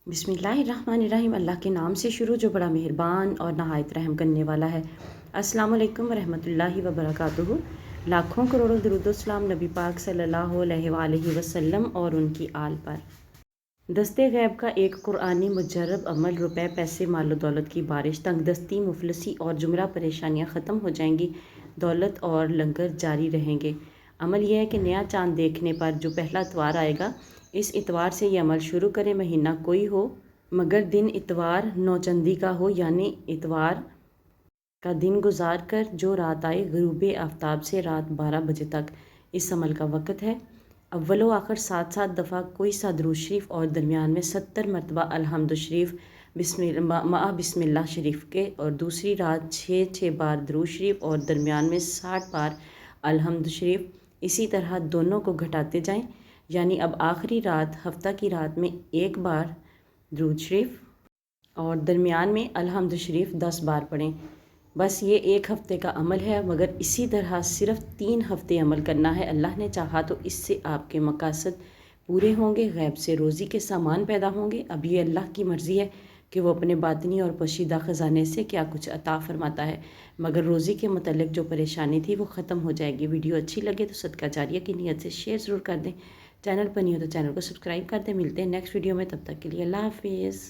बिस्मिल्लाहिर्रहमानिर्रहीम। अल्लाह के नाम से शुरू जो बड़ा मेहरबान और नहायत रहम करने वाला है। अस्सलाम वालेकुम रहमतुल्लाहि व बरकातुहू। लाखों करोड़ों दरूद व सलाम नबी पाक सल्लल्लाहु अलैहि वसल्लम और उनकी आल पर। दस्ते गैब का एक कुरानी मुजर्रब अमल, रुपए पैसे मालो दौलत की बारिश, तंगदस्ती मुफलसी और जुमरा परेशानियां ख़त्म हो जाएंगी, दौलत और लंगर जारी रहेंगे। अमल यह है कि नया चाँद देखने पर जो पहला इतवार आएगा, इस इतवार से ये अमल शुरू करें। महीना कोई हो मगर दिन इतवार नौचंदी का हो, यानी इतवार का दिन गुजार कर जो रात आए गुरूब आफ्ताब से रात 12 बजे तक इस अमल का वक़्त है। अव्वलो आखिर 7-7 दफ़ा कोई सा दुरूद शरीफ और दरमियान में 70 मरतबा अल्हम्दु शरीफ बिस्मिल्लाह शरीफ के, और दूसरी रात 6-6 बार दुरूद शरीफ और दरमियान में 60 बार अल्हम्दु शरीफ। इसी तरह दोनों को घटाते जाएं, यानी अब आखिरी रात हफ्ता की रात में 1 बार दुरूद शरीफ और दरमियान में अल्हम्दु शरीफ 10 बार पढ़ें। बस ये एक हफ़्ते का अमल है, मगर इसी तरह सिर्फ़ 3 हफ़्ते अमल करना है। अल्लाह ने चाहा तो इससे आपके मकासद पूरे होंगे, गैब से रोज़ी के सामान पैदा होंगे। अब ये अल्लाह की मर्ज़ी है कि वो अपने बातनी और पोशीदा ख़जाने से क्या कुछ अता फ़रमाता है, मगर रोज़ी के मतलब जो परेशानी थी वो ख़त्म हो जाएगी। वीडियो अच्छी लगे तो सदका जारिया की नीयत से शेयर ज़रूर कर दें। चैनल पर नहीं हो तो चैनल को सब्सक्राइब कर दें। मिलते हैं नेक्स्ट वीडियो में, तब तक के लिए अल्लाह हाफ़िज़।